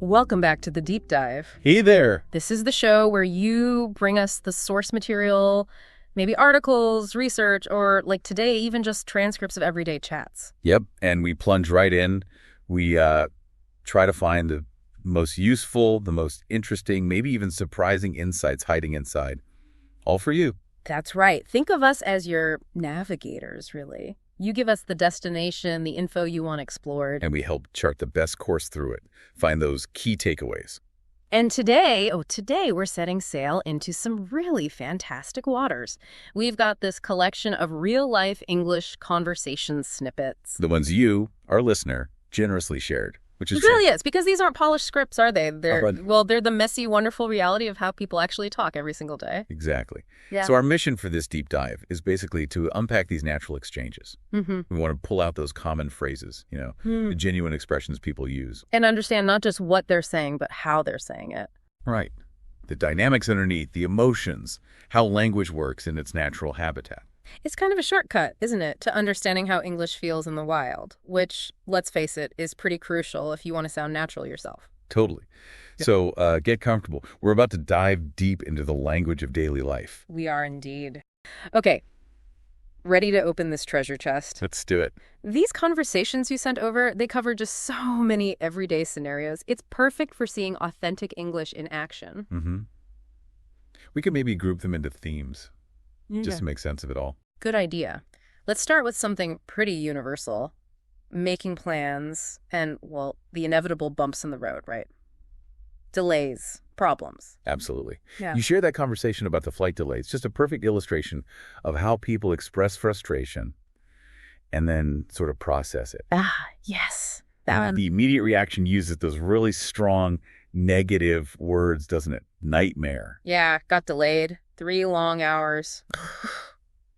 Welcome back to The Deep Dive. Hey there. This is the show where you bring us the source material, maybe articles, research, or like today, even just transcripts of everyday chats. Yep, and we plunge right in. We try to find the most useful, the most interesting, maybe even surprising insights hiding inside. All for you. That's right. Think of us as your navigators, really. You give us the destination, the info you want explored. And we help chart the best course through it. Find those key takeaways. And today we're setting sail into some really fantastic waters. We've got this collection of real-life English conversation snippets. The ones you, our listener, generously shared. Which is It really is, because these aren't polished scripts, are they? They're the messy, wonderful reality of how people actually talk every single day. Exactly. Yeah. So our mission for this deep dive is basically to unpack these natural exchanges. Mm-hmm. We want to pull out those common phrases, the genuine expressions people use. And understand not just what they're saying, but how they're saying it. Right. The dynamics underneath, the emotions, how language works in its natural habitat. It's kind of a shortcut, isn't it, to understanding how English feels in the wild, which, let's face it, is pretty crucial if you want to sound natural yourself. Totally. Yeah. So get comfortable. We're about to dive deep into the language of daily life. We are indeed. Okay, ready to open this treasure chest? Let's do it. These conversations you sent over, they cover just so many everyday scenarios. It's perfect for seeing authentic English in action. Mm-hmm. We could maybe group them into themes. Just to make sense of it all. Good idea. Let's start with something pretty universal. Making plans and, well, the inevitable bumps in the road, right? Delays, problems. Absolutely. Yeah. You share that conversation about the flight delays. Just a perfect illustration of how people express frustration and then sort of process it. Ah, yes. That one. The immediate reaction uses those really strong negative words, doesn't it? Nightmare. Yeah, got delayed. 3 long hours.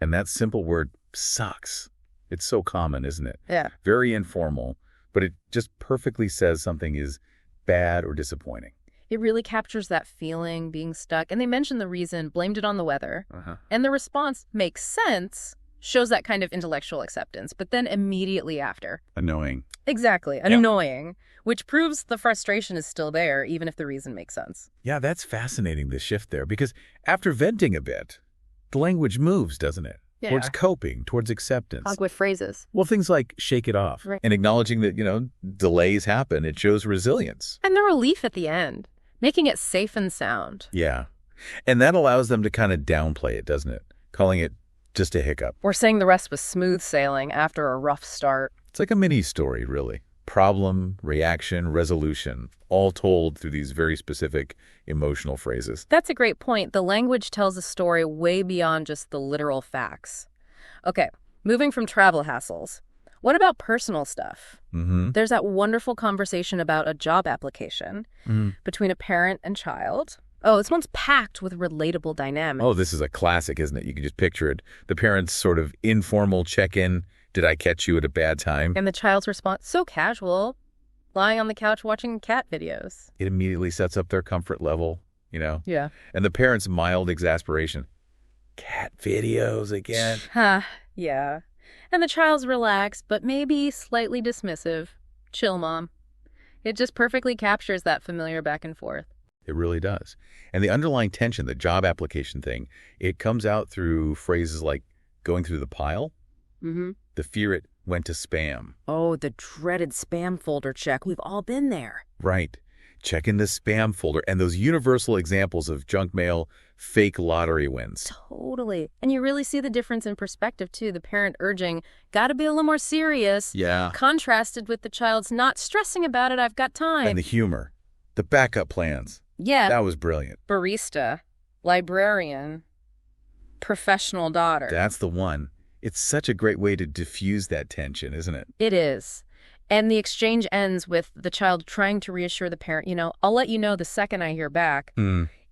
And that simple word sucks. It's so common, isn't it? Yeah. Very informal, but it just perfectly says something is bad or disappointing. It really captures that feeling, being stuck. And they mentioned the reason, blamed it on the weather. Uh-huh. And the response makes sense, shows that kind of intellectual acceptance. But then immediately after. Annoying. Exactly. Annoying. Which proves the frustration is still there, even if the reason makes sense. Yeah, that's fascinating, the shift there, because after venting a bit, the language moves, doesn't it? Yeah. Towards coping, towards acceptance. Talk with phrases. Well, things like shake it off. Right. And acknowledging that, delays happen. It shows resilience. And the relief at the end, making it safe and sound. Yeah. And that allows them to kind of downplay it, doesn't it? Calling it just a hiccup. Or saying the rest was smooth sailing after a rough start. It's like a mini story, really. Problem, reaction, resolution, all told through these very specific emotional phrases. That's a great point. The language tells a story way beyond just the literal facts. Okay, moving from travel hassles. What about personal stuff? Mm-hmm. There's that wonderful conversation about a job application between a parent and child. Oh, this one's packed with relatable dynamics. Oh, this is a classic, isn't it? You can just picture it. The parents' sort of informal check-in. Did I catch you at a bad time? And the child's response, so casual, lying on the couch watching cat videos. It immediately sets up their comfort level, Yeah. And the parents' mild exasperation. Cat videos again? Yeah. And the child's relaxed, but maybe slightly dismissive. Chill, Mom. It just perfectly captures that familiar back and forth. It really does. And the underlying tension, the job application thing, it comes out through phrases like going through the pile. Mm-hmm. The fear it went to spam. Oh, the dreaded spam folder check. We've all been there. Right. Check in the spam folder. And those universal examples of junk mail, fake lottery wins. Totally. And you really see the difference in perspective, too. The parent urging, gotta be a little more serious. Yeah. Contrasted with the child's not stressing about it, I've got time. And the humor. The backup plans. Yeah. That was brilliant. Barista, librarian, professional daughter. That's the one. It's such a great way to diffuse that tension, isn't it? It is. And the exchange ends with the child trying to reassure the parent, I'll let you know the second I hear back.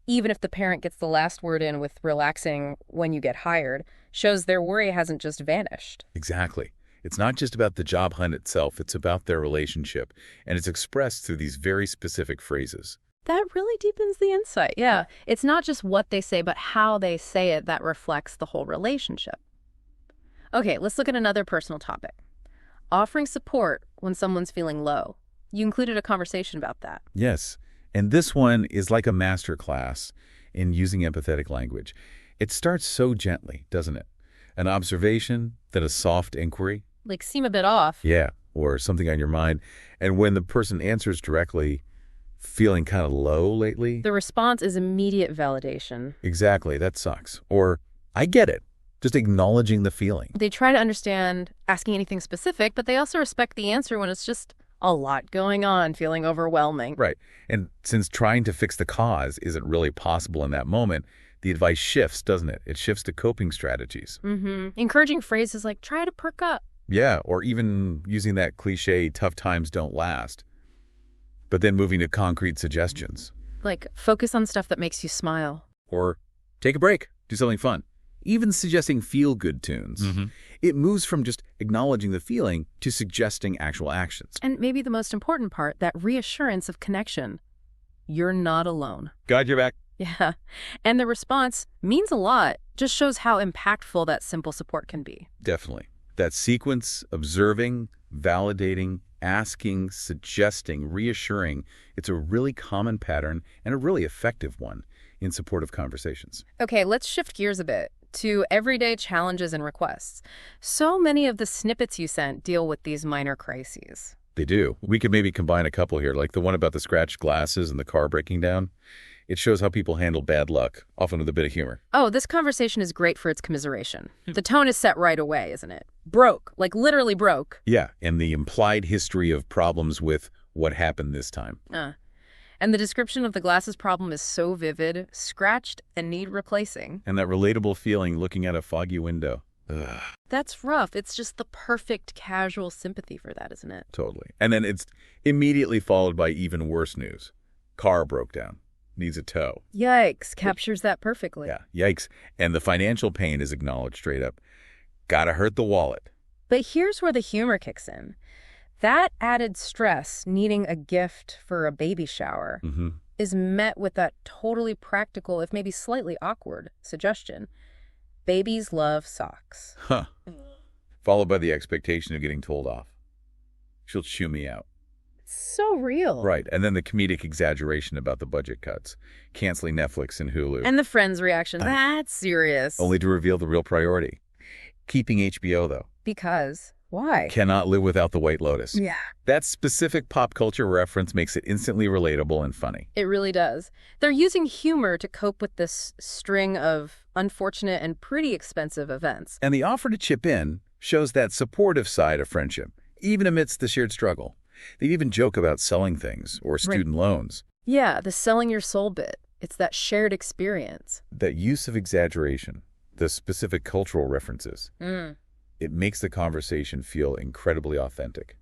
Even if the parent gets the last word in with relaxing when you get hired, shows their worry hasn't just vanished. Exactly. It's not just about the job hunt itself, it's about their relationship. And it's expressed through these very specific phrases. That really deepens the insight, yeah. It's not just what they say, but how they say it that reflects the whole relationship. Okay, let's look at another personal topic. Offering support when someone's feeling low. You included a conversation about that. Yes. And this one is like a master class in using empathetic language. It starts so gently, doesn't it? An observation, then a soft inquiry. Like, seem a bit off. Yeah, or something on your mind. And when the person answers directly, feeling kind of low lately. The response is immediate validation. Exactly, that sucks. Or, I get it. Just acknowledging the feeling. They try to understand asking anything specific, but they also respect the answer when it's just a lot going on, feeling overwhelming. Right. And since trying to fix the cause isn't really possible in that moment, the advice shifts, doesn't it? It shifts to coping strategies. Encouraging phrases like, try to perk up. Yeah, or even using that cliche, tough times don't last. But then moving to concrete suggestions. Like, focus on stuff that makes you smile. Or take a break, do something fun. Even suggesting feel-good tunes. It moves from just acknowledging the feeling to suggesting actual actions. And maybe the most important part, that reassurance of connection. You're not alone. Got your back. Yeah. And the response means a lot, just shows how impactful that simple support can be. Definitely. That sequence, observing, validating, asking, suggesting, reassuring, it's a really common pattern and a really effective one in supportive conversations. Okay, let's shift gears a bit to everyday challenges and requests. So many of the snippets you sent deal with these minor crises. They do. We could maybe combine a couple here, like the one about the scratched glasses and the car breaking down. It shows how people handle bad luck, often with a bit of humor. Oh, this conversation is great for its commiseration. The tone is set right away, isn't it? Broke, like literally broke. Yeah, and the implied history of problems with what happened this time. And the description of the glasses problem is so vivid, scratched and need replacing. And that relatable feeling looking at a foggy window. Ugh. That's rough. It's just the perfect casual sympathy for that, isn't it? Totally. And then it's immediately followed by even worse news. Car broke down. Needs a tow. Yikes, captures that perfectly. Yeah, yikes. And the financial pain is acknowledged straight up. Gotta hurt the wallet. But here's where the humor kicks in. That added stress, needing a gift for a baby shower, is met with that totally practical, if maybe slightly awkward, suggestion. Babies love socks. Huh. Followed by the expectation of getting told off. She'll chew me out. So real. Right, and then the comedic exaggeration about the budget cuts, canceling Netflix and Hulu. And the friend's reaction, that's serious. Only to reveal the real priority. Keeping HBO, though. Because, why? Cannot live without the White Lotus. Yeah. That specific pop culture reference makes it instantly relatable and funny. It really does. They're using humor to cope with this string of unfortunate and pretty expensive events. And the offer to chip in shows that supportive side of friendship, even amidst the shared struggle. They even joke about selling things or student loans. Yeah, the selling your soul bit. It's that shared experience. That use of exaggeration, the specific cultural references, it makes the conversation feel incredibly authentic.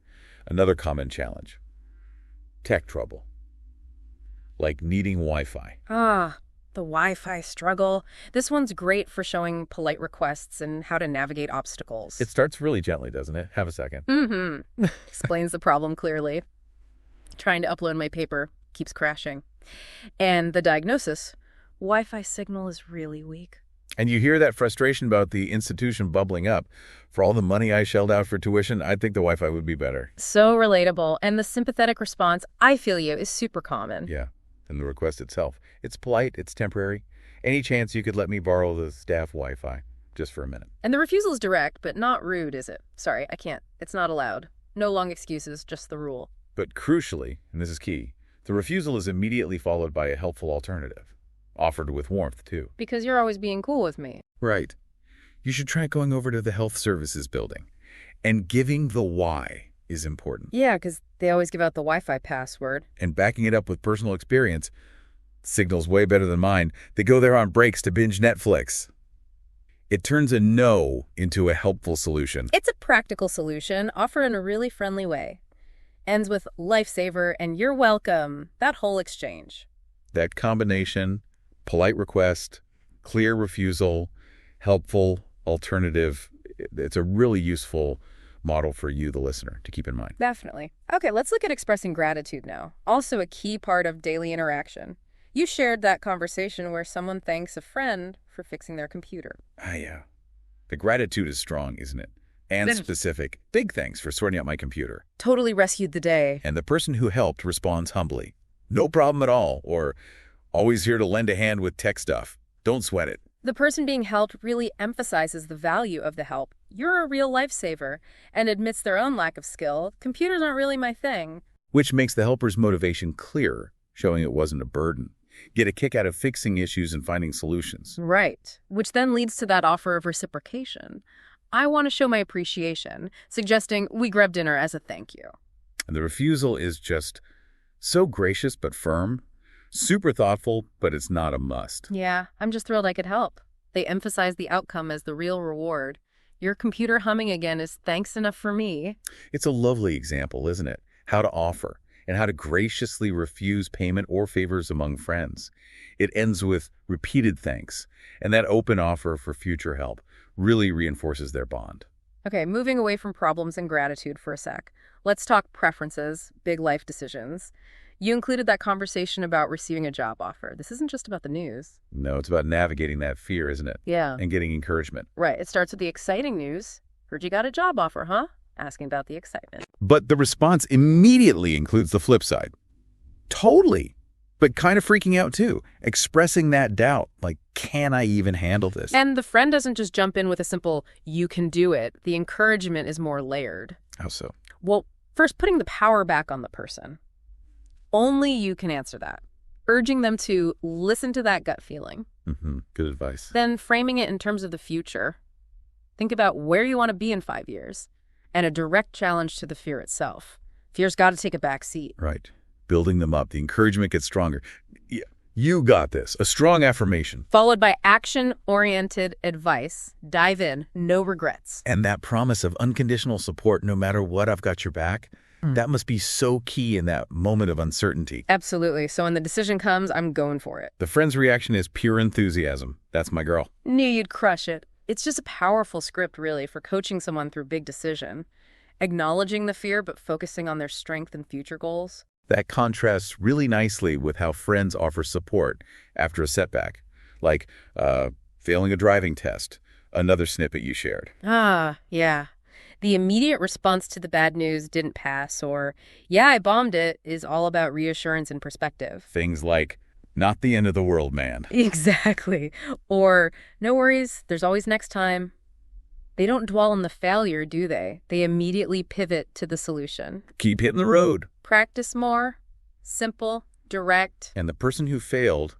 Another common challenge. Tech trouble. Like needing Wi-Fi. The Wi-Fi struggle. This one's great for showing polite requests and how to navigate obstacles. It starts really gently, doesn't it? Have a second. Explains the problem clearly. Trying to upload my paper. Keeps crashing. And the diagnosis. Wi-Fi signal is really weak. And you hear that frustration about the institution bubbling up. For all the money I shelled out for tuition, I'd think the Wi-Fi would be better. So relatable. And the sympathetic response, I feel you, is super common. Yeah. And the request itself. It's polite, it's temporary. Any chance you could let me borrow the staff Wi-Fi just for a minute? And the refusal is direct, but not rude, is it? Sorry, I can't. It's not allowed. No long excuses, just the rule. But crucially, and this is key, the refusal is immediately followed by a helpful alternative. Offered with warmth, too. Because you're always being cool with me. Right. You should try going over to the health services building. And giving the why is important. Yeah, because they always give out the Wi-Fi password. And backing it up with personal experience. Signal's way better than mine. They go there on breaks to binge Netflix. It turns a no into a helpful solution. It's a practical solution, offered in a really friendly way. Ends with lifesaver and you're welcome. That whole exchange. That combination, polite request, clear refusal, helpful alternative, it's a really useful model for you, the listener, to keep in mind. Definitely. Okay, let's look at expressing gratitude now. Also a key part of daily interaction. You shared that conversation where someone thanks a friend for fixing their computer. Yeah. The gratitude is strong, isn't it? And specific, big thanks for sorting out my computer. Totally rescued the day. And the person who helped responds humbly. No problem at all, or always here to lend a hand with tech stuff. Don't sweat it. The person being helped really emphasizes the value of the help. You're a real lifesaver, and admits their own lack of skill. Computers aren't really my thing. Which makes the helper's motivation clearer, showing it wasn't a burden. Get a kick out of fixing issues and finding solutions. Right, which then leads to that offer of reciprocation. I want to show my appreciation, suggesting we grab dinner as a thank you. And the refusal is just so gracious but firm, super thoughtful, but it's not a must. Yeah, I'm just thrilled I could help. They emphasize the outcome as the real reward. Your computer humming again is thanks enough for me. It's a lovely example, isn't it? How to offer and how to graciously refuse payment or favors among friends. It ends with repeated thanks, and that open offer for future help really reinforces their bond. Okay, moving away from problems and gratitude for a sec. Let's talk preferences, big life decisions. You included that conversation about receiving a job offer. This isn't just about the news. No, it's about navigating that fear, isn't it? Yeah. And getting encouragement. Right. It starts with the exciting news. Heard you got a job offer, huh? Asking about the excitement. But the response immediately includes the flip side. Totally. But kind of freaking out too. Expressing that doubt, like, can I even handle this? And the friend doesn't just jump in with a simple, you can do it. The encouragement is more layered. How so? Well, first putting the power back on the person. Only you can answer that. Urging them to listen to that gut feeling. Good advice. Then framing it in terms of the future. Think about where you want to be in 5 years. And a direct challenge to the fear itself. Fear's got to take a back seat. Right. Building them up. The encouragement gets stronger. You got this. A strong affirmation. Followed by action-oriented advice. Dive in. No regrets. And that promise of unconditional support, no matter what, I've got your back. That must be so key in that moment of uncertainty. Absolutely. So when the decision comes, I'm going for it. The friend's reaction is pure enthusiasm. That's my girl. Knew you'd crush it. It's just a powerful script, really, for coaching someone through big decision. Acknowledging the fear, but focusing on their strength and future goals. That contrasts really nicely with how friends offer support after a setback, like failing a driving test, another snippet you shared. Ah, yeah. The immediate response to the bad news didn't pass, or, yeah, I bombed it, is all about reassurance and perspective. Things like, not the end of the world, man. Exactly. Or, no worries, there's always next time. They don't dwell on the failure, do they? They immediately pivot to the solution. Keep hitting the road. Practice more. Simple, direct. And the person who failed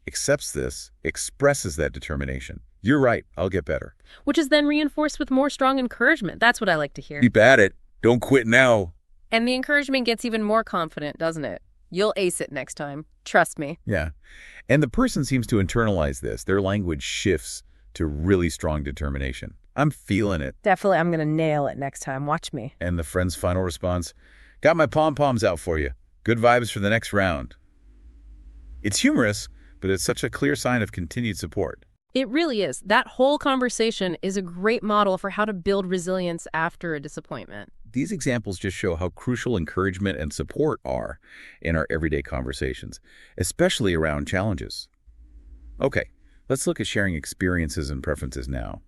accepts this, expresses that determination. You're right, I'll get better. Which is then reinforced with more strong encouragement. That's what I like to hear. Keep at it. Don't quit now. And the encouragement gets even more confident, doesn't it? You'll ace it next time. Trust me. Yeah. And the person seems to internalize this. Their language shifts to really strong determination. I'm feeling it. Definitely, I'm going to nail it next time. Watch me. And the friend's final response, got my pom-poms out for you. Good vibes for the next round. It's humorous, but it's such a clear sign of continued support. It really is. That whole conversation is a great model for how to build resilience after a disappointment. These examples just show how crucial encouragement and support are in our everyday conversations, especially around challenges. Okay, let's look at sharing experiences and preferences now.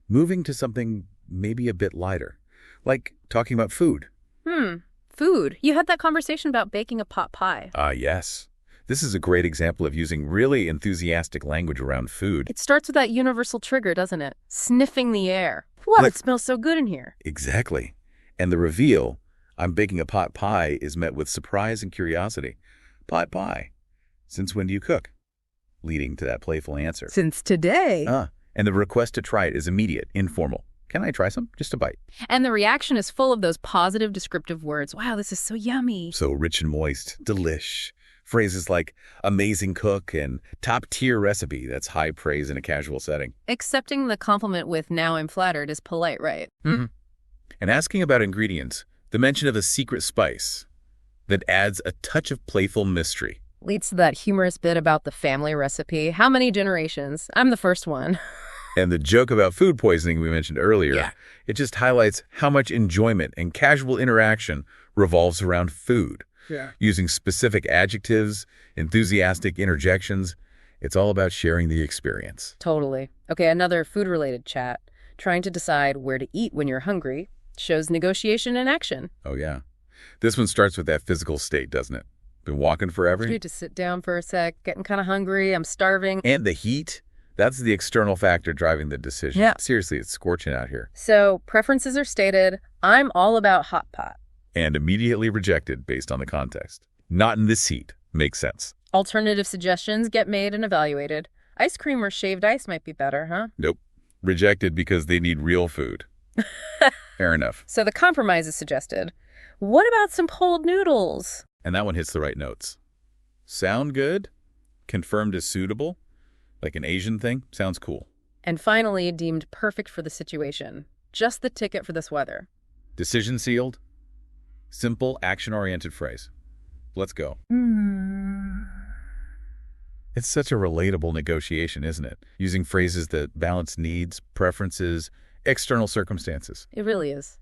Moving to something maybe a bit lighter, like talking about food. Food. You had that conversation about baking a pot pie. Yes. This is a great example of using really enthusiastic language around food. It starts with that universal trigger, doesn't it? Sniffing the air. Wow, it smells so good in here. Exactly. And the reveal, I'm baking a pot pie, is met with surprise and curiosity. Pot pie. Since when do you cook? Leading to that playful answer. Since today. And the request to try it is immediate, informal. Can I try some? Just a bite. And the reaction is full of those positive descriptive words. Wow, this is so yummy. So rich and moist. Delish. Phrases like amazing cook and top-tier recipe. That's high praise in a casual setting. Accepting the compliment with now I'm flattered is polite, right? And asking about ingredients, the mention of a secret spice that adds a touch of playful mystery. Leads to that humorous bit about the family recipe. How many generations? I'm the first one. And the joke about food poisoning we mentioned earlier, it just highlights how much enjoyment and casual interaction revolves around food. Using specific adjectives, enthusiastic interjections. It's all about sharing the experience. Totally. Okay, another food-related chat. trying to decide where to eat when you're hungry shows negotiation in action. Oh, yeah. This one starts with that physical state, doesn't it? Been walking forever? You need to sit down for a sec, getting kind of hungry, I'm starving. And the heat? That's the external factor driving the decision. Yeah. Seriously, it's scorching out here. So preferences are stated. I'm all about hot pot. And immediately rejected based on the context. Not in this heat. Makes sense. Alternative suggestions get made and evaluated. Ice cream or shaved ice might be better, huh? Nope. Rejected because they need real food. Fair enough. So the compromise is suggested. What about some cold noodles? And that one hits the right notes. Sound good? Confirmed as suitable? Like an Asian thing? Sounds cool. And finally, deemed perfect for the situation. Just the ticket for this weather. Decision sealed? Simple, action-oriented phrase. Let's go. It's such a relatable negotiation, isn't it? Using phrases that balance needs, preferences, external circumstances. It really is.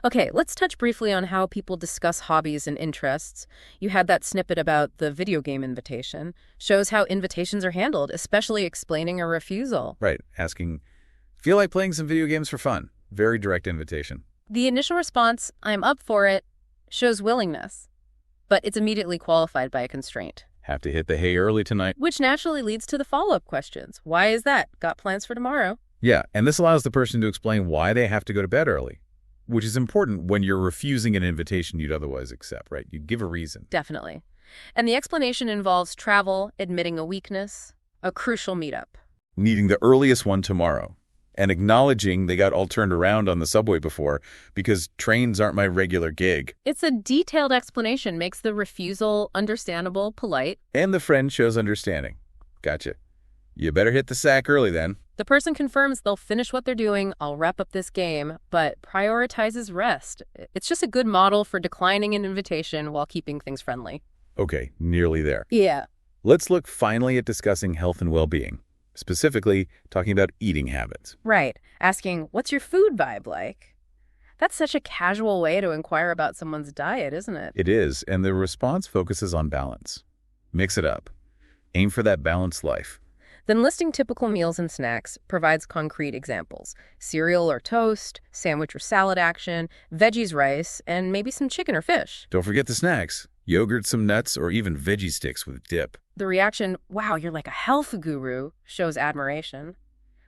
Okay, let's touch briefly on how people discuss hobbies and interests. You had that snippet about the video game invitation. Shows how invitations are handled, especially explaining a refusal. Right. Asking, feel like playing some video games for fun. Very direct invitation. The initial response, I'm up for it, shows willingness. But it's immediately qualified by a constraint. Have to hit the hay early tonight. Which naturally leads to the follow-up questions. Why is that? Got plans for tomorrow? Yeah, and this allows the person to explain why they have to go to bed early, which is important when you're refusing an invitation you'd otherwise accept, right? You give a reason. Definitely. And the explanation involves travel, admitting a weakness, a crucial meetup. Needing the earliest one tomorrow, and acknowledging they got all turned around on the subway before because trains aren't my regular gig. It's a detailed explanation, makes the refusal understandable, polite. And the friend shows understanding. Gotcha. You better hit the sack early then. The person confirms they'll finish what they're doing, I'll wrap up this game, but prioritizes rest. It's just a good model for declining an invitation while keeping things friendly. Okay, nearly there. Yeah. Let's look finally at discussing health and well-being, specifically talking about eating habits. Right. Asking, what's your food vibe like? That's such a casual way to inquire about someone's diet, isn't it? It is, and the response focuses on balance. Mix it up. Aim for that balanced life. Then listing typical meals and snacks provides concrete examples. Cereal or toast, sandwich or salad action, veggies, rice, and maybe some chicken or fish. Don't forget the snacks. Yogurt, some nuts, or even veggie sticks with dip. The reaction, wow, you're like a health guru, shows admiration.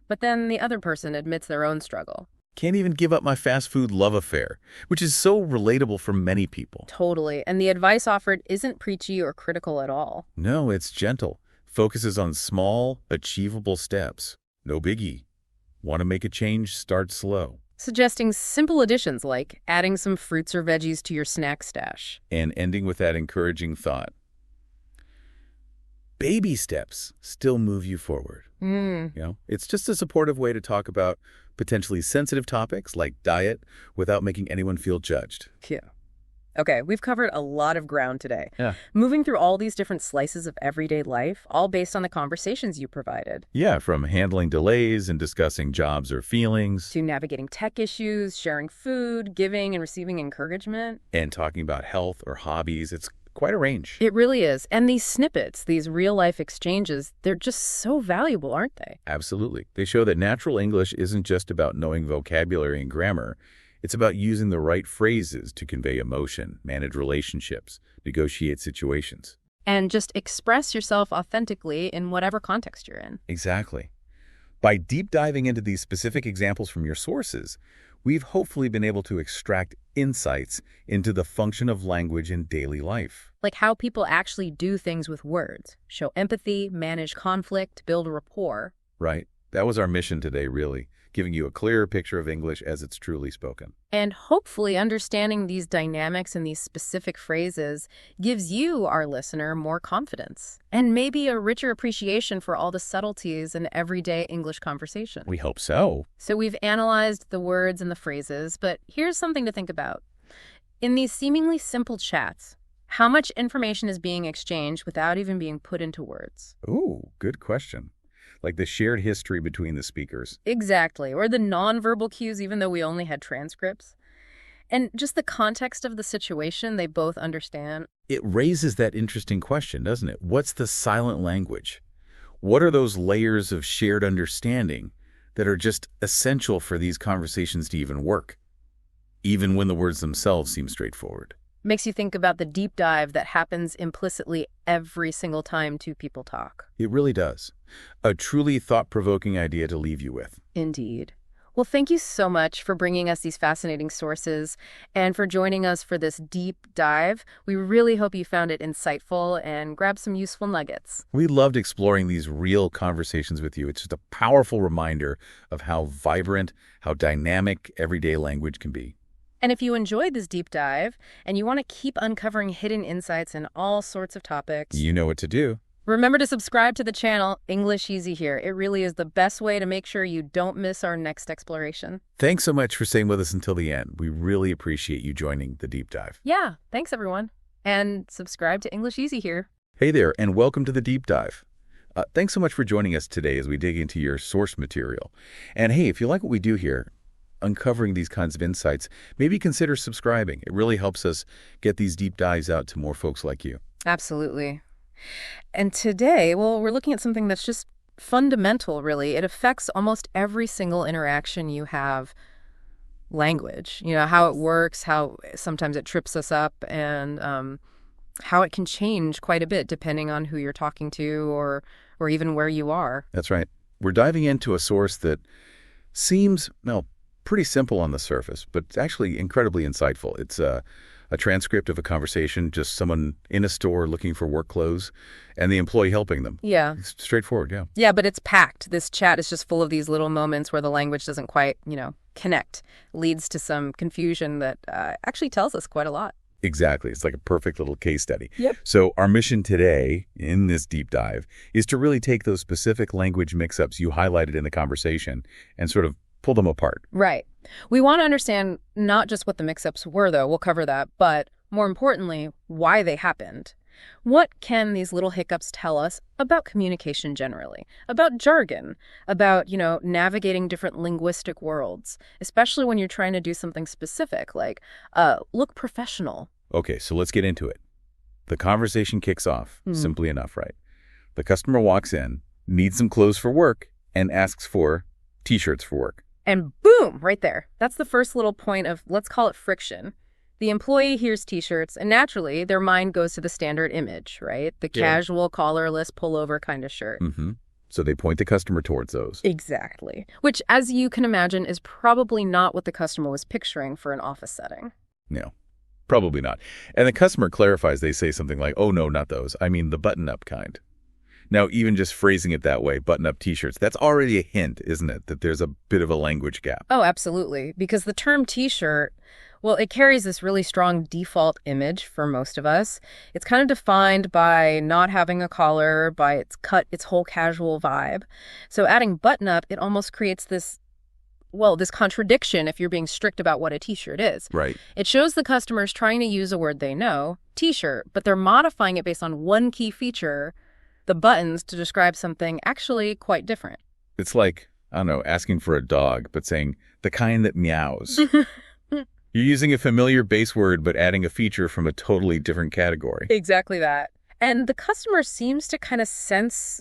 But then the other person admits their own struggle. Can't even give up my fast food love affair, which is so relatable for many people. Totally. And the advice offered isn't preachy or critical at all. No, it's gentle. Focuses on small, achievable steps. No biggie. Want to make a change? Start slow. Suggesting simple additions like adding some fruits or veggies to your snack stash. And ending with that encouraging thought. Baby steps still move you forward. You know, it's just a supportive way to talk about potentially sensitive topics like diet without making anyone feel judged. Yeah. Okay, we've covered a lot of ground today. Yeah. Moving through all these different slices of everyday life, all based on the conversations you provided. Yeah, from handling delays and discussing jobs or feelings. To navigating tech issues, sharing food, giving and receiving encouragement. And talking about health or hobbies. It's quite a range. It really is. And these snippets, these real-life exchanges, they're just so valuable, aren't they? Absolutely. They show that natural English isn't just about knowing vocabulary and grammar. It's about using the right phrases to convey emotion, manage relationships, negotiate situations. And just express yourself authentically in whatever context you're in. Exactly. By deep diving into these specific examples from your sources, we've hopefully been able to extract insights into the function of language in daily life. Like how people actually do things with words, show empathy, manage conflict, build rapport. Right. That was our mission today, really. Giving you a clearer picture of English as it's truly spoken. And hopefully understanding these dynamics and these specific phrases gives you, our listener, more confidence. And maybe a richer appreciation for all the subtleties in everyday English conversation. We hope so. So we've analyzed the words and the phrases, but here's something to think about. In these seemingly simple chats, how much information is being exchanged without even being put into words? Ooh, good question. Like the shared history between the speakers. Exactly, or the nonverbal cues, even though we only had transcripts. And just the context of the situation they both understand. It raises that interesting question, doesn't it? What's the silent language? What are those layers of shared understanding that are just essential for these conversations to even work, even when the words themselves seem straightforward. Makes you think about the deep dive that happens implicitly every single time two people talk. It really does. A truly thought-provoking idea to leave you with. Indeed. Well, thank you so much for bringing us these fascinating sources and for joining us for this deep dive. We really hope you found it insightful and grabbed some useful nuggets. We loved exploring these real conversations with you. It's just a powerful reminder of how vibrant, how dynamic everyday language can be. And if you enjoyed this deep dive and you want to keep uncovering hidden insights in all sorts of topics, You know what to do. remember to subscribe to the channel, English Easy here. It really is the best way to make sure you don't miss our next exploration. Thanks so much for staying with us until the end. We really appreciate you joining the deep dive. Yeah, thanks everyone. And subscribe to English Easy here. Hey there, and welcome to the deep dive. Thanks so much for joining us today as we dig into your source material. And hey, if you like what we do here, uncovering these kinds of insights, maybe consider subscribing. It really helps us get these deep dives out to more folks like you. Absolutely. And today, well, we're looking at something that's just fundamental, really. It affects almost every single interaction you have. Language, how it works, how sometimes it trips us up, and how it can change quite a bit depending on who you're talking to or even where you are. That's right. We're diving into a source that seems, pretty simple on the surface, but it's actually incredibly insightful. It's a transcript of a conversation, just someone in a store looking for work clothes and the employee helping them. Yeah. It's straightforward, yeah. Yeah, but it's packed. This chat is just full of these little moments where the language doesn't quite, connect. Leads to some confusion that actually tells us quite a lot. Exactly. It's like a perfect little case study. Yep. So our mission today in this deep dive is to really take those specific language mix-ups you highlighted in the conversation and sort of pull them apart. Right. We want to understand not just what the mix-ups were, though, we'll cover that, but more importantly, why they happened. What can these little hiccups tell us about communication generally, about jargon, about, navigating different linguistic worlds, especially when you're trying to do something specific, like look professional. Okay, so let's get into it. The conversation kicks off, simply enough, right? The customer walks in, needs some clothes for work, and asks for T-shirts for work. And boom, right there. That's the first little point of, let's call it friction. The employee hears T-shirts, and naturally, their mind goes to the standard image, right? The casual, collarless, pullover kind of shirt. Mm-hmm. So they point the customer towards those. Exactly. Which, as you can imagine, is probably not what the customer was picturing for an office setting. No, probably not. And the customer clarifies. They say something like, oh, no, not those. I mean the button-up kind. Now, even just phrasing it that way, button-up T-shirts, that's already a hint, isn't it, that there's a bit of a language gap? Oh, absolutely. Because the term T-shirt, well, it carries this really strong default image for most of us. It's kind of defined by not having a collar, by its whole casual vibe. So adding button-up, it almost creates this contradiction if you're being strict about what a T-shirt is. Right. It shows the customers trying to use a word they know, T-shirt, but they're modifying it based on one key feature, the buttons, to describe something actually quite different. It's like, I don't know, asking for a dog, but saying the kind that meows. You're using a familiar base word, but adding a feature from a totally different category. Exactly that. And the customer seems to kind of sense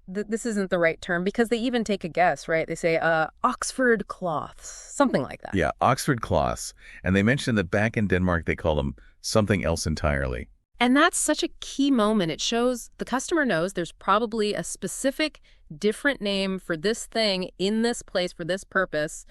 that this isn't the right term because they even take a guess, right? They say, Oxford cloths, something like that. Yeah, Oxford cloths. And they mentioned that back in Denmark, they call them something else entirely. And that's such a key moment. It shows the customer knows there's probably a specific different name for this thing in this place for this purpose.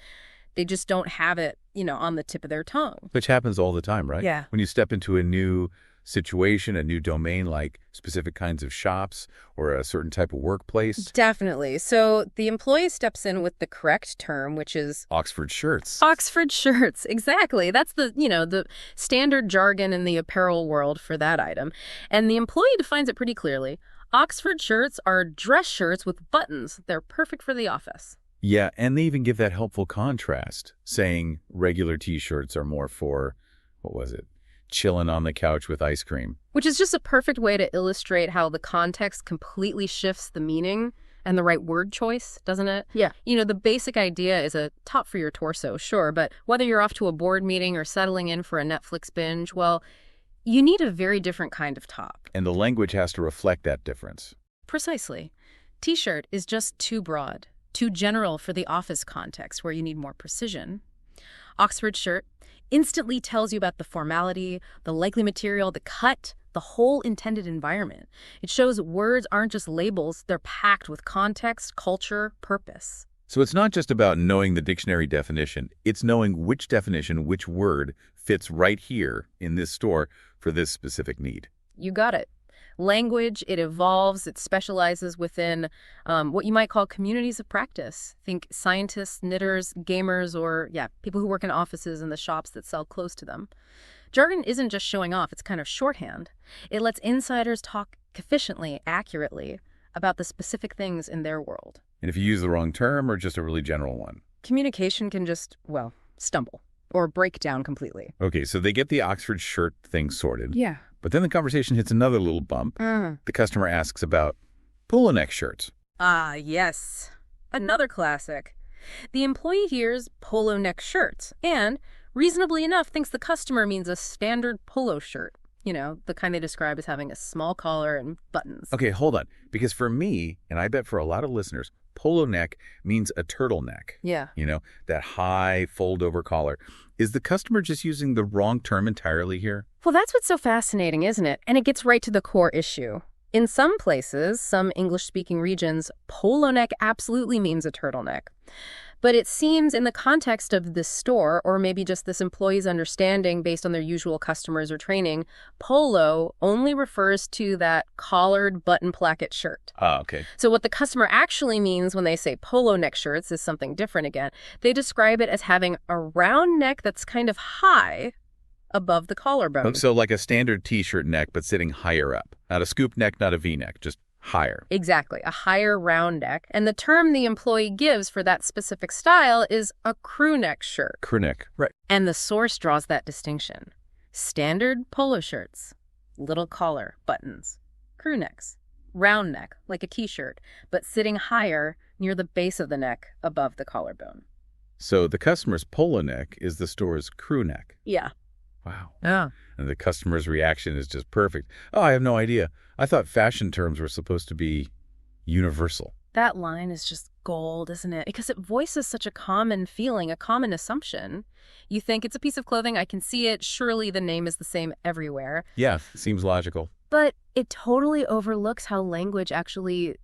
They just don't have it, on the tip of their tongue. Which happens all the time, right? Yeah. When you step into a new situation, a new domain, like specific kinds of shops or a certain type of workplace. Definitely. So the employee steps in with the correct term, which is Oxford shirts. Oxford shirts. Exactly. That's the standard jargon in the apparel world for that item. And the employee defines it pretty clearly. Oxford shirts are dress shirts with buttons. They're perfect for the office. Yeah, and they even give that helpful contrast, saying regular T-shirts are more for, chilling on the couch with ice cream. Which is just a perfect way to illustrate how the context completely shifts the meaning and the right word choice, doesn't it? Yeah. The basic idea is a top for your torso, sure, but whether you're off to a board meeting or settling in for a Netflix binge, well, you need a very different kind of top. And the language has to reflect that difference. Precisely. T-shirt is just too broad. Too general for the office context where you need more precision. Oxford shirt instantly tells you about the formality, the likely material, the cut, the whole intended environment. It shows words aren't just labels, they're packed with context, culture, purpose. So it's not just about knowing the dictionary definition, it's knowing which definition, which word fits right here in this store for this specific need. You got it. Language, it evolves, it specializes within what you might call communities of practice. Think scientists, knitters, gamers, or, people who work in offices and the shops that sell clothes to them. Jargon isn't just showing off, it's kind of shorthand. It lets insiders talk efficiently, accurately, about the specific things in their world. And if you use the wrong term or just a really general one? Communication can just, stumble or break down completely. Okay, so they get the Oxford shirt thing sorted. Yeah. But then the conversation hits another little bump. The customer asks about polo neck shirts. Ah, yes. Another classic. The employee hears polo neck shirts and, reasonably enough, thinks the customer means a standard polo shirt. You know, the kind they describe as having a small collar and buttons. Okay, hold on. Because for me, and I bet for a lot of listeners, polo neck means a turtleneck. Yeah. You know, that high fold-over collar. Is the customer just using the wrong term entirely here? Well, that's what's so fascinating, isn't it? And it gets right to the core issue. In some places, some English-speaking regions, polo neck absolutely means a turtleneck. But it seems in the context of this store, or maybe just this employee's understanding based on their usual customers or training, polo only refers to that collared button placket shirt. Ah, okay. So what the customer actually means when they say polo neck shirts is something different again. They describe it as having a round neck that's kind of high above the collarbone. So like a standard T-shirt neck, but sitting higher up. Not a scoop neck, not a V-neck, just higher. Exactly, a higher round neck. And the term the employee gives for that specific style is a crew neck shirt. Crew neck, right. And the source draws that distinction. Standard polo shirts, little collar, buttons, crew necks, round neck, like a T-shirt, but sitting higher near the base of the neck above the collarbone. So the customer's polo neck is the store's crew neck. Yeah. Wow. Yeah. And the customer's reaction is just perfect. Oh, I have no idea. I thought fashion terms were supposed to be universal. That line is just gold, isn't it? Because it voices such a common feeling, a common assumption. You think it's a piece of clothing, I can see it, surely the name is the same everywhere. Yeah, seems logical. But it totally overlooks how language actually,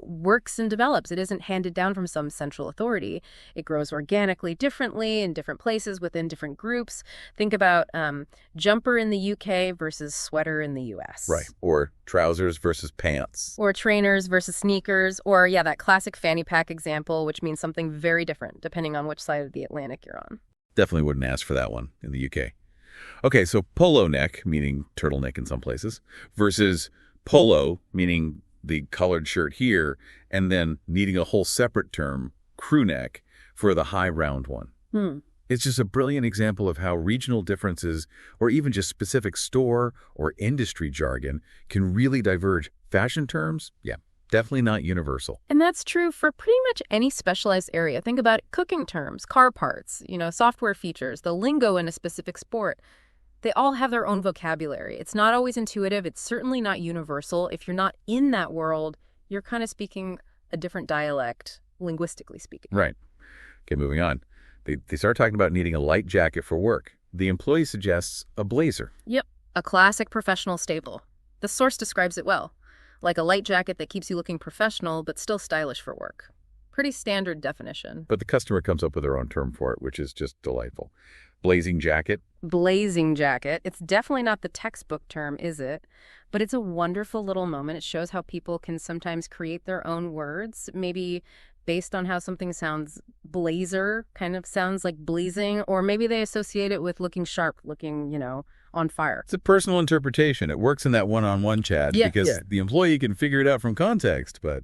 works and develops. It isn't handed down from some central authority. It grows organically, differently in different places within different groups. Think about jumper in the UK versus sweater in the US. Right. Or trousers versus pants. Or trainers versus sneakers. Or, that classic fanny pack example, which means something very different depending on which side of the Atlantic you're on. Definitely wouldn't ask for that one in the UK. Okay, so polo neck, meaning turtleneck in some places, versus polo, meaning the colored shirt here, and then needing a whole separate term, crew neck, for the high round one. It's just a brilliant example of how regional differences, or even just specific store or industry jargon, can really diverge. Fashion terms, definitely not universal. And that's true for pretty much any specialized area. Think about cooking terms, car parts, software features, the lingo in a specific sport. They all have their own vocabulary. It's not always intuitive. It's certainly not universal. If you're not in that world, you're kind of speaking a different dialect, linguistically speaking. Right. Okay, moving on. They start talking about needing a light jacket for work. The employee suggests a blazer. Yep, a classic professional staple. The source describes it well, like a light jacket that keeps you looking professional but still stylish for work. Pretty standard definition. But the customer comes up with their own term for it, which is just delightful. Blazing jacket. Blazing jacket. It's definitely not the textbook term, is it? But it's a wonderful little moment. It shows how people can sometimes create their own words, maybe based on how something sounds. Blazer kind of sounds like blazing, or maybe they associate it with looking sharp, looking, on fire. It's a personal interpretation. It works in that one-on-one chat because the employee can figure it out from context, But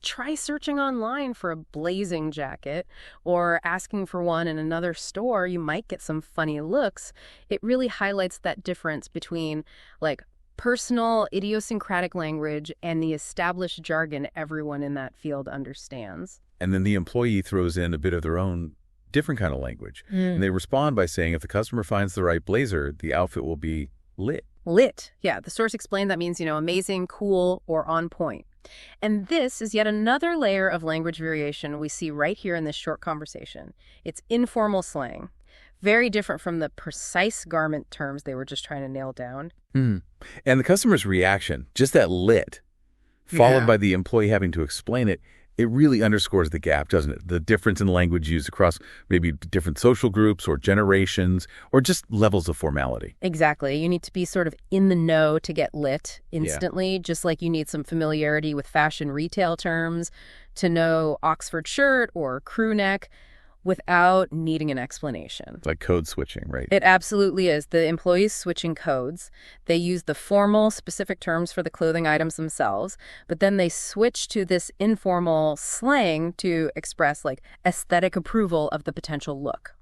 try searching online for a blazing jacket or asking for one in another store. You might get some funny looks. It really highlights that difference between personal idiosyncratic language and the established jargon everyone in that field understands. And then the employee throws in a bit of their own different kind of language. And they respond by saying if the customer finds the right blazer, the outfit will be lit. Lit. Yeah, the source explained that means, amazing, cool, or on point. And this is yet another layer of language variation we see right here in this short conversation. It's informal slang. Very different from the precise garment terms they were just trying to nail down. And the customer's reaction, just that lit, followed by the employee having to explain it, it really underscores the gap, doesn't it? The difference in language used across maybe different social groups or generations or just levels of formality. Exactly. You need to be sort of in the know to get lit instantly, just like you need some familiarity with fashion retail terms to know Oxford shirt or crew neck without needing an explanation. It's like code switching, right? It absolutely is. The employees switching codes. They use the formal, specific terms for the clothing items themselves, but then they switch to this informal slang to express like aesthetic approval of the potential look.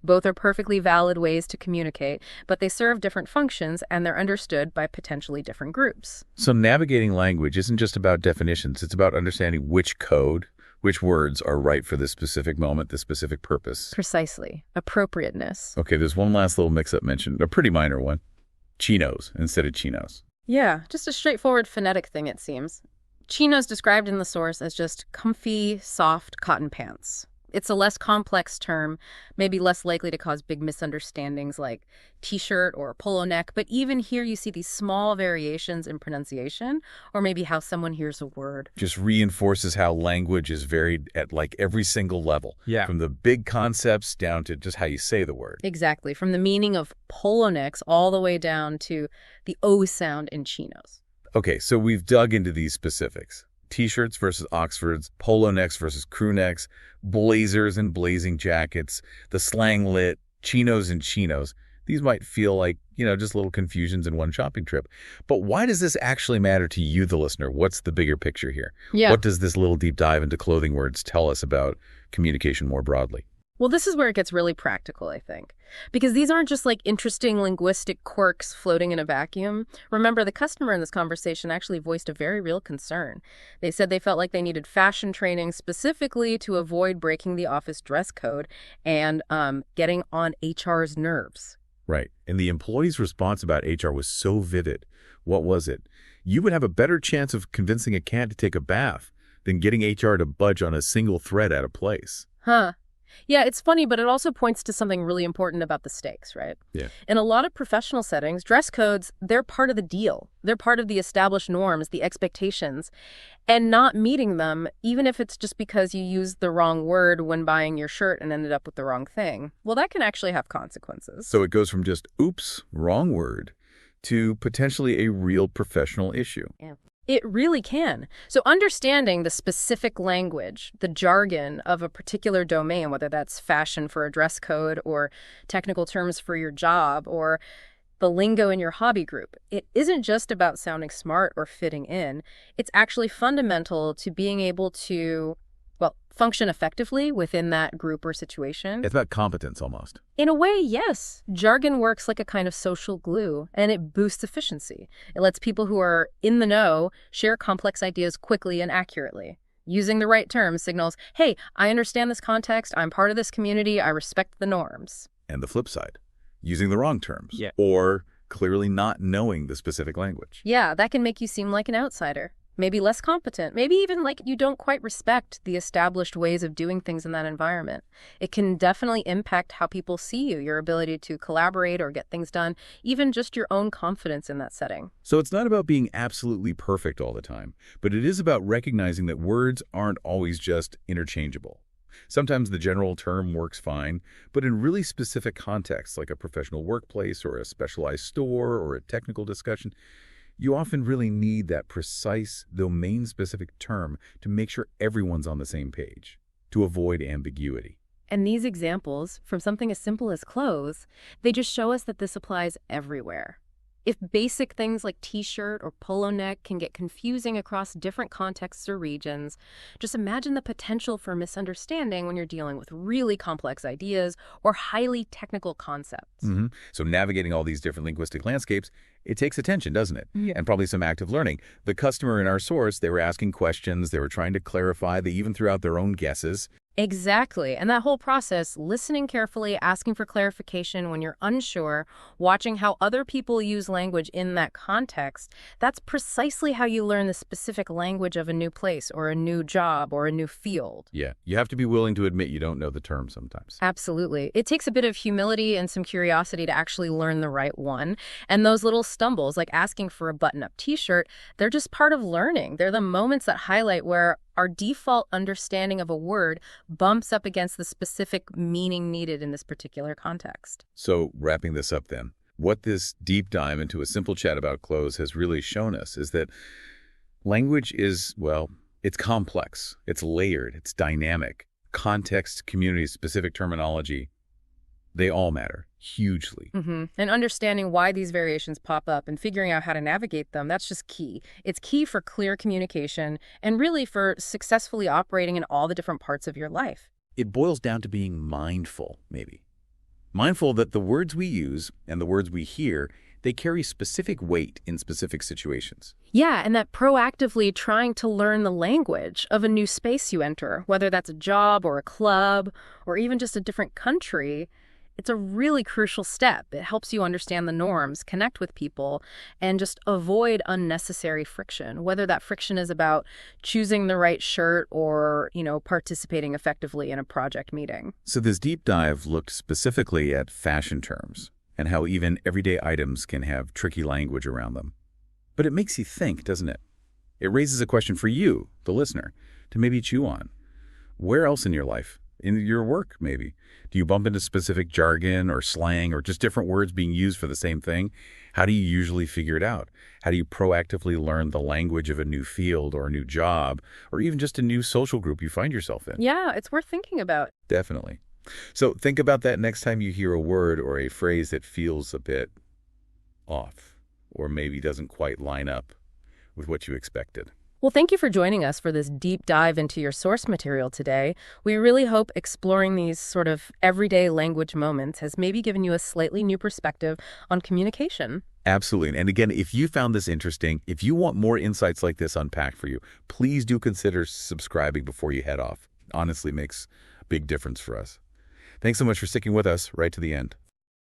Both are perfectly valid ways to communicate, but they serve different functions and they're understood by potentially different groups. So navigating language isn't just about definitions. It's about understanding which code, which words are right for this specific moment, this specific purpose. Precisely. Appropriateness. Okay, there's one last little mix-up mentioned, a pretty minor one. Chinos instead of chinos. Yeah, just a straightforward phonetic thing, it seems. Chinos described in the source as just comfy, soft cotton pants. It's a less complex term, maybe less likely to cause big misunderstandings like t-shirt or polo neck, but even here you see these small variations in pronunciation or maybe how someone hears a word. Just reinforces how language is varied at like every single level. Yeah. From the big concepts down to just how you say the word. Exactly, from the meaning of polo necks all the way down to the O sound in chinos. Okay, so we've dug into these specifics. T-shirts versus Oxfords, polo necks versus crew necks, blazers and blazing jackets, the slang lit, chinos and chinos. These might feel like, just little confusions in one shopping trip. But why does this actually matter to you, the listener? What's the bigger picture here? Yeah. What does this little deep dive into clothing words tell us about communication more broadly? Well, this is where it gets really practical, I think. Because these aren't just like interesting linguistic quirks floating in a vacuum. Remember, the customer in this conversation actually voiced a very real concern. They said they felt like they needed fashion training specifically to avoid breaking the office dress code and getting on HR's nerves. Right. And the employee's response about HR was so vivid. What was it? You would have a better chance of convincing a cat to take a bath than getting HR to budge on a single thread out of place. Huh. Yeah, it's funny, but it also points to something really important about the stakes, right? Yeah. In a lot of professional settings, dress codes, they're part of the deal. They're part of the established norms, the expectations. And not meeting them, even if it's just because you used the wrong word when buying your shirt and ended up with the wrong thing, well, that can actually have consequences. So it goes from just, oops, wrong word, to potentially a real professional issue. Yeah. It really can. So understanding the specific language, the jargon of a particular domain, whether that's fashion for a dress code or technical terms for your job or the lingo in your hobby group, it isn't just about sounding smart or fitting in. It's actually fundamental to being able to, function effectively within that group or situation. It's about competence almost. In a way, yes. Jargon works like a kind of social glue, and it boosts efficiency. It lets people who are in the know share complex ideas quickly and accurately. Using the right terms signals, hey, I understand this context, I'm part of this community, I respect the norms. And the flip side, using the wrong terms. Yeah. Or clearly not knowing the specific language. Yeah, that can make you seem like an outsider. Maybe less competent, maybe even like you don't quite respect the established ways of doing things in that environment. It can definitely impact how people see you, your ability to collaborate or get things done, even just your own confidence in that setting. So it's not about being absolutely perfect all the time, but it is about recognizing that words aren't always just interchangeable. Sometimes the general term works fine, but in really specific contexts, like a professional workplace or a specialized store or a technical discussion, you often really need that precise, domain-specific term to make sure everyone's on the same page, to avoid ambiguity. And these examples, from something as simple as clothes, they just show us that this applies everywhere. If basic things like t-shirt or polo neck can get confusing across different contexts or regions, just imagine the potential for misunderstanding when you're dealing with really complex ideas or highly technical concepts. Mm-hmm. So navigating all these different linguistic landscapes, it takes attention, doesn't it? Yeah. And probably some active learning. The customer in our source, they were asking questions, they were trying to clarify, they even threw out their own guesses. Exactly. And that whole process, listening carefully, asking for clarification when you're unsure, watching how other people use language in that context, that's precisely how you learn the specific language of a new place or a new job or a new field. Yeah, you have to be willing to admit you don't know the term sometimes. Absolutely. It takes a bit of humility and some curiosity to actually learn the right one. And those little stumbles, like asking for a button-up t-shirt, they're just part of learning. They're the moments that highlight where our default understanding of a word bumps up against the specific meaning needed in this particular context. So, wrapping this up then, what this deep dive into a simple chat about clothes has really shown us is that language is, well, it's complex, it's layered, it's dynamic. Context, community, specific terminology, they all matter hugely. And understanding why these variations pop up and figuring out how to navigate them, that's just key. It's key for clear communication and really for successfully operating in all the different parts of your life. It boils down to being mindful, maybe. Mindful that the words we use and the words we hear, they carry specific weight in specific situations. Yeah, and that proactively trying to learn the language of a new space you enter, whether that's a job or a club or even just a different country, it's a really crucial step. It helps you understand the norms, connect with people, and just avoid unnecessary friction, whether that friction is about choosing the right shirt or, participating effectively in a project meeting. So this deep dive looked specifically at fashion terms and how even everyday items can have tricky language around them. But it makes you think, doesn't it? It raises a question for you, the listener, to maybe chew on. Where else in your life? In your work, maybe? Do you bump into specific jargon or slang or just different words being used for the same thing? How do you usually figure it out? How do you proactively learn the language of a new field or a new job or even just a new social group you find yourself in? Yeah, it's worth thinking about. Definitely. So think about that next time you hear a word or a phrase that feels a bit off or maybe doesn't quite line up with what you expected. Well, thank you for joining us for this deep dive into your source material today. We really hope exploring these sort of everyday language moments has maybe given you a slightly new perspective on communication. Absolutely. And again, if you found this interesting, if you want more insights like this unpacked for you, please do consider subscribing before you head off. Honestly, makes a big difference for us. Thanks so much for sticking with us right to the end.